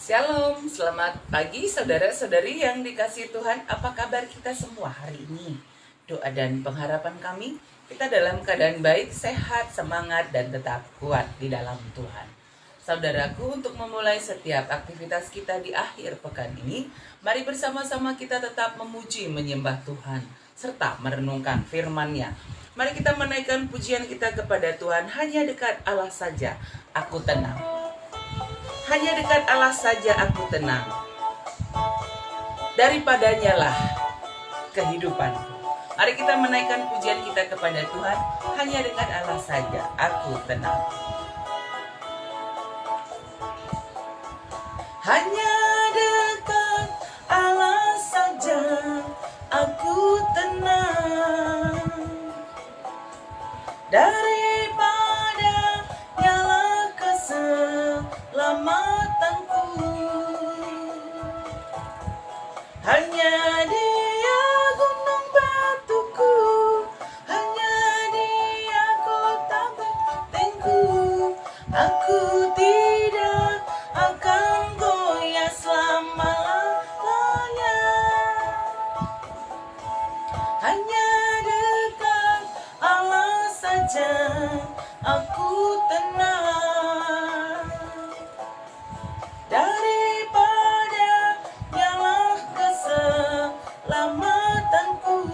Shalom, selamat pagi saudara-saudari yang dikasihi Tuhan. Apa kabar kita semua hari ini? Doa dan pengharapan kami, kita dalam keadaan baik, sehat, semangat, dan tetap kuat di dalam Tuhan. Saudaraku, untuk memulai setiap aktivitas kita di akhir pekan ini, mari bersama-sama kita tetap memuji, menyembah Tuhan, serta merenungkan firman-Nya. Mari kita menaikkan pujian kita kepada Tuhan. Hanya dekat Allah saja aku tenang. Hanya dekat Allah saja aku tenang. Daripadanya lah kehidupanku. Mari kita menaikkan pujian kita kepada Tuhan. Hanya dekat Allah saja aku tenang. Hanya dekat Allah saja aku tenang. Daripada nyala keselamatanku, hanya Dia gunung batuku, hanya Dia kota bentengku. Aku tidak akan goyah selama-lamanya. Hanya dekat Allah saja aku tenang. Daripada nyala keselamatanku,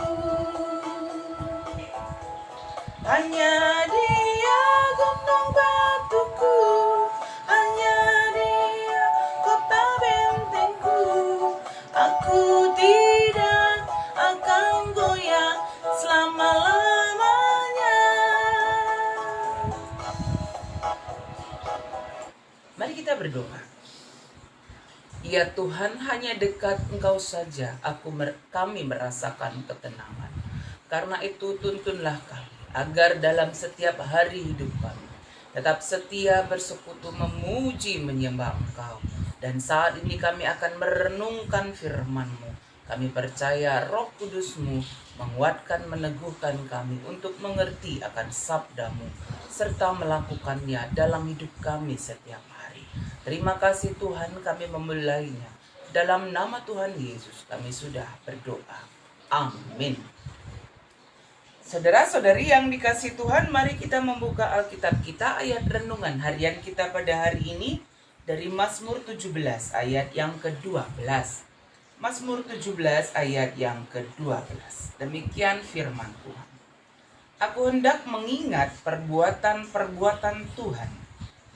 hanya Dia gunung batuku, hanya Dia kota bentengku. Aku tidak akan goyah selama-lamanya. Mari kita berdoa. Ya Tuhan, hanya dekat Engkau saja kami merasakan ketenangan. Karena itu tuntunlah kami, agar dalam setiap hari hidup kami tetap setia bersekutu memuji menyembah Engkau. Dan saat ini kami akan merenungkan firman-Mu. Kami percaya Roh Kudus-Mu menguatkan, meneguhkan kami untuk mengerti akan sabda-Mu serta melakukannya dalam hidup kami setiap hari. Terima kasih Tuhan, kami memulainya. Dalam nama Tuhan Yesus kami sudah berdoa. Amin. Saudara-saudari yang dikasihi Tuhan, mari kita membuka Alkitab kita, ayat renungan harian kita pada hari ini dari Mazmur 17 ayat yang ke-12. Mazmur 17 ayat yang ke-12. Demikian firman Tuhan. Aku hendak mengingat perbuatan-perbuatan Tuhan.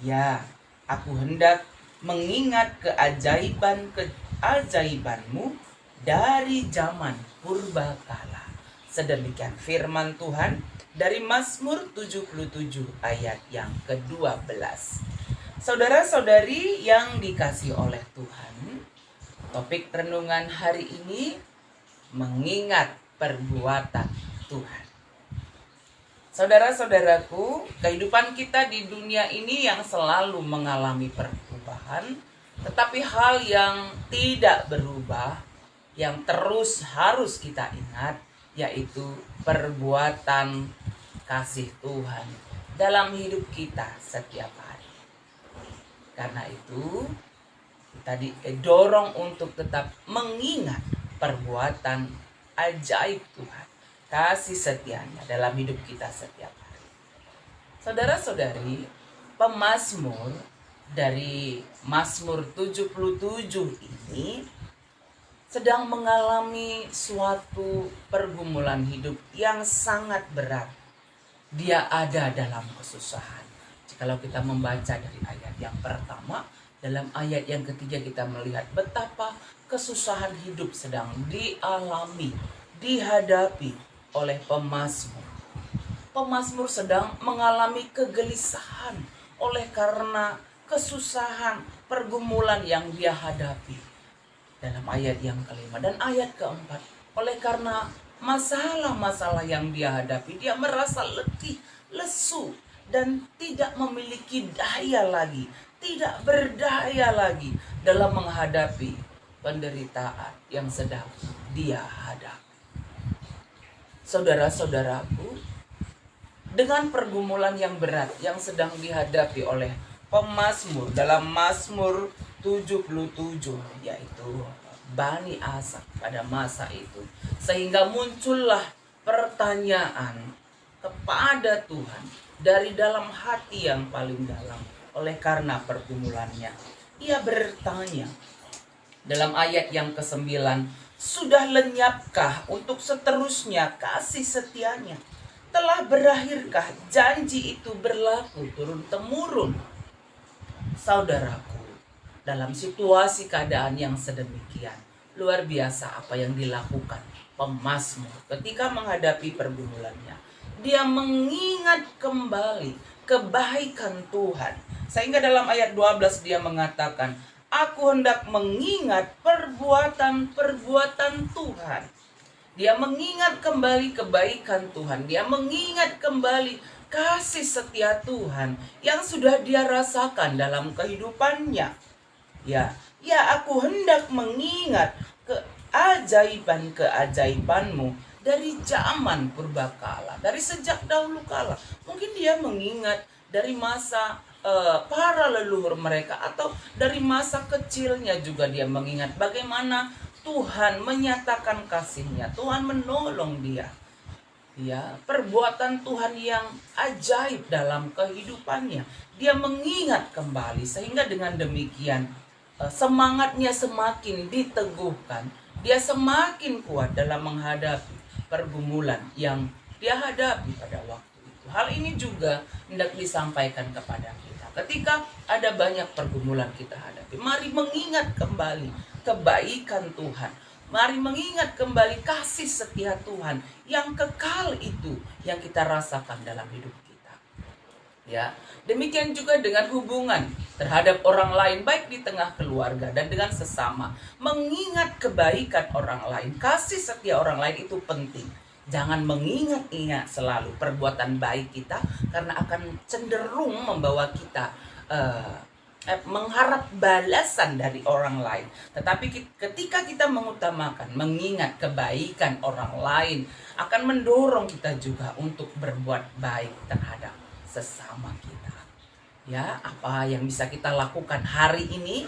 Ya, aku hendak mengingat keajaiban-keajaiban-Mu dari zaman purbakala. Sedemikian firman Tuhan dari Mazmur 77 ayat yang ke-12. Saudara-saudari yang dikasihi oleh Tuhan, topik renungan hari ini mengingat perbuatan Tuhan. Saudara-saudaraku, kehidupan kita di dunia ini yang selalu mengalami perubahan, tetapi hal yang tidak berubah, yang terus harus kita ingat, yaitu perbuatan kasih Tuhan dalam hidup kita setiap hari. Karena itu, kita didorong untuk tetap mengingat perbuatan ajaib Tuhan, kasih setianya dalam hidup kita setiap hari. Saudara-saudari, pemazmur dari Mazmur 77 ini sedang mengalami suatu pergumulan hidup yang sangat berat. Dia ada dalam kesusahan. Jikalau kita membaca dari ayat yang pertama, dalam ayat yang ketiga kita melihat betapa kesusahan hidup sedang dialami, dihadapi oleh pemazmur. Pemazmur sedang mengalami kegelisahan oleh karena kesusahan, pergumulan yang dia hadapi. Dalam ayat yang kelima dan ayat keempat, oleh karena masalah-masalah yang dia hadapi, dia merasa letih, lesu, dan tidak memiliki daya lagi, tidak berdaya lagi dalam menghadapi penderitaan yang sedang dia hadapi. Saudara-saudaraku, dengan pergumulan yang berat yang sedang dihadapi oleh pemazmur dalam Mazmur 77, yaitu Bani Asa pada masa itu. Sehingga muncullah pertanyaan kepada Tuhan dari dalam hati yang paling dalam. Oleh karena pergumulannya, ia bertanya dalam ayat yang ke-9, sudah lenyapkah untuk seterusnya kasih setianya? Telah berakhirkah janji itu berlaku turun-temurun? Saudaraku, dalam situasi keadaan yang sedemikian, luar biasa apa yang dilakukan pemazmur ketika menghadapi pergumulannya. Dia mengingat kembali kebaikan Tuhan. Sehingga dalam ayat 12 dia mengatakan, aku hendak mengingat perbuatan-perbuatan Tuhan. Dia mengingat kembali kebaikan Tuhan. Dia mengingat kembali kasih setia Tuhan yang sudah dia rasakan dalam kehidupannya. Ya, aku hendak mengingat keajaiban-keajaibanmu dari zaman purbakala, dari sejak dahulu kala. Mungkin dia mengingat dari masa para leluhur mereka, atau dari masa kecilnya juga dia mengingat bagaimana Tuhan menyatakan kasih-Nya, Tuhan menolong dia. Ya, perbuatan Tuhan yang ajaib dalam kehidupannya. Dia mengingat kembali, sehingga dengan demikian semangatnya semakin diteguhkan. Dia semakin kuat dalam menghadapi pergumulan yang dia hadapi pada waktu itu. Hal ini juga hendak disampaikan kepada kita. Ketika ada banyak pergumulan kita hadapi, mari mengingat kembali kebaikan Tuhan. Mari mengingat kembali kasih setia Tuhan yang kekal itu yang kita rasakan dalam hidup kita. Ya, demikian juga dengan hubungan terhadap orang lain, baik di tengah keluarga dan dengan sesama. Mengingat kebaikan orang lain, kasih setia orang lain itu penting. Jangan mengingat-ingat selalu perbuatan baik kita, karena akan cenderung membawa kita mengharap balasan dari orang lain. Tetapi ketika kita mengutamakan mengingat kebaikan orang lain, akan mendorong kita juga untuk berbuat baik terhadap sesama kita. Ya, apa yang bisa kita lakukan hari ini?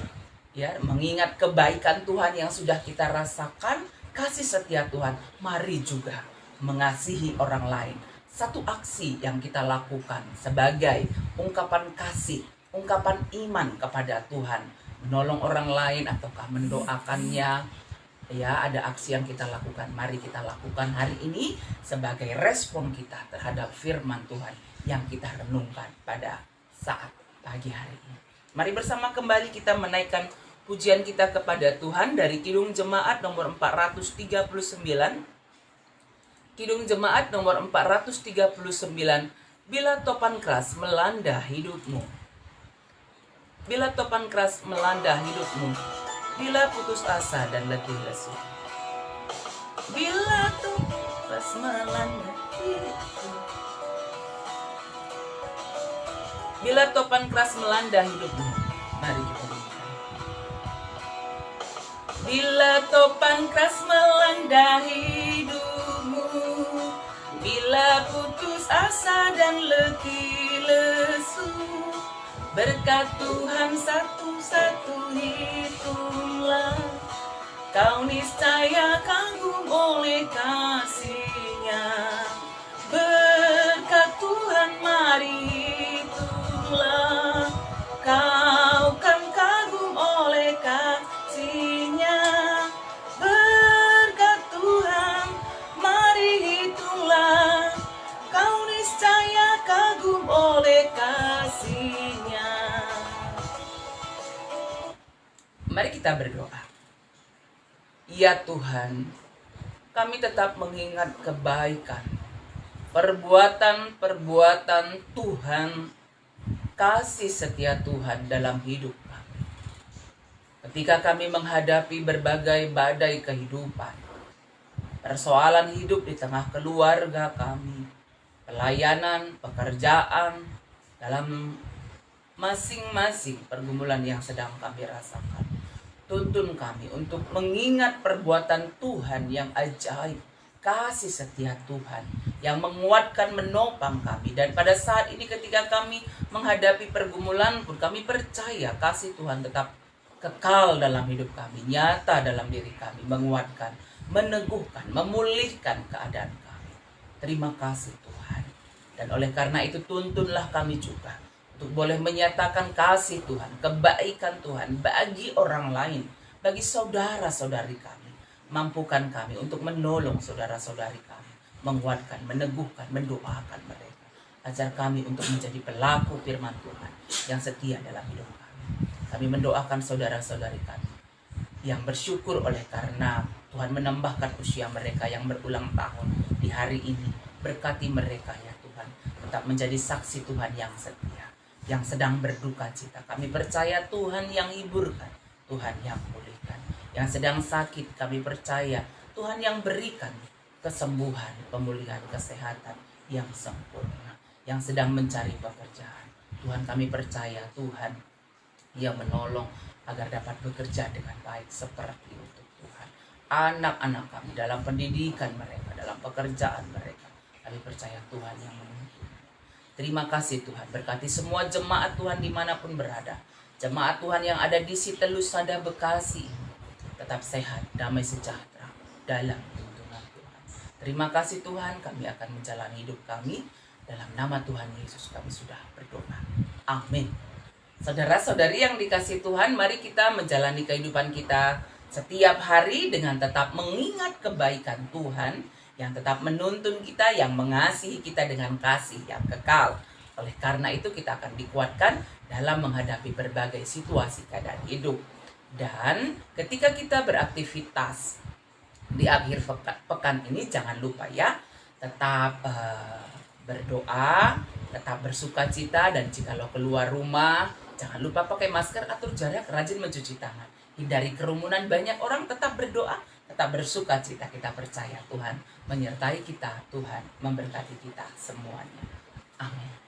Ya, mengingat kebaikan Tuhan yang sudah kita rasakan, kasih setia Tuhan, mari juga mengasihi orang lain. Satu aksi yang kita lakukan sebagai ungkapan kasih, ungkapan iman kepada Tuhan, menolong orang lain ataukah mendoakannya. Ya, ada aksi yang kita lakukan. Mari kita lakukan hari ini sebagai respon kita terhadap firman Tuhan yang kita renungkan pada saat pagi hari ini. Mari bersama kembali kita menaikkan pujian kita kepada Tuhan dari Kidung Jemaat nomor 439. Kidung Jemaat nomor 439, bila topan keras melanda hidupmu. Bila topan keras melanda hidupmu, bila putus asa dan letih lesu. Bila topan keras melanda hidupmu. Bila topan keras melanda hidupmu, mari kita nyanyikan. Bila topan keras melanda hidupmu, bila putus asa dan letih lesu, berkat Tuhan satu-satu hitunglah, kau niscaya kagum oleh kasih-Nya. Berkat Tuhan mari hitunglah, kau kan kagum oleh kasih-Nya. Berkat Tuhan mari hitunglah, kau niscaya kagum oleh kasih-Nya. Mari kita berdoa. Ya Tuhan, kami tetap mengingat kebaikan, perbuatan-perbuatan Tuhan, kasih setia Tuhan dalam hidup kami. Ketika kami menghadapi berbagai badai kehidupan, persoalan hidup di tengah keluarga kami, pelayanan, pekerjaan, dalam masing-masing pergumulan yang sedang kami rasakan, tuntun kami untuk mengingat perbuatan Tuhan yang ajaib, kasih setia Tuhan yang menguatkan, menopang kami. Dan pada saat ini ketika kami menghadapi pergumulan pun, kami percaya kasih Tuhan tetap kekal dalam hidup kami, nyata dalam diri kami, menguatkan, meneguhkan, memulihkan keadaan kami. Terima kasih Tuhan. Dan oleh karena itu tuntunlah kami juga untuk boleh menyatakan kasih Tuhan, kebaikan Tuhan bagi orang lain, bagi saudara-saudari kami. Mampukan kami untuk menolong saudara-saudari kami, menguatkan, meneguhkan, mendoakan mereka. Ajar kami untuk menjadi pelaku firman Tuhan yang setia dalam hidup kami. Kami mendoakan saudara-saudari kami yang bersyukur oleh karena Tuhan menambahkan usia mereka yang berulang tahun di hari ini. Berkati mereka ya Tuhan, tetap menjadi saksi Tuhan yang setia, yang sedang berduka cita. Kami percaya Tuhan yang hiburkan, Tuhan yang pulihkan. Yang sedang sakit kami percaya Tuhan yang berikan kesembuhan, pemulihan, kesehatan yang sempurna. Yang sedang mencari pekerjaan, Tuhan kami percaya Tuhan yang menolong agar dapat bekerja dengan baik seperti itu Tuhan. Anak-anak kami dalam pendidikan mereka, dalam pekerjaan mereka, kami percaya Tuhan yang menuntun. Terima kasih Tuhan, berkati semua jemaat Tuhan dimanapun berada. Jemaat Tuhan yang ada di Sitelusada Bekasi, tetap sehat, damai sejahtera dalam tuntunan Tuhan. Terima kasih Tuhan, kami akan menjalani hidup kami. Dalam nama Tuhan Yesus kami sudah berdoa. Amin. Saudara-saudari yang dikasihi Tuhan, mari kita menjalani kehidupan kita setiap hari dengan tetap mengingat kebaikan Tuhan yang tetap menuntun kita, yang mengasihi kita dengan kasih yang kekal. Oleh karena itu kita akan dikuatkan dalam menghadapi berbagai situasi keadaan hidup. Dan ketika kita beraktivitas di akhir pekan ini, jangan lupa ya, tetap berdoa, tetap bersuka cita, dan jikalau keluar rumah, jangan lupa pakai masker, atur jarak, rajin mencuci tangan. Hindari kerumunan banyak orang, tetap berdoa, tetap bersuka cita. Kita percaya Tuhan menyertai kita, Tuhan memberkati kita semuanya. Amin.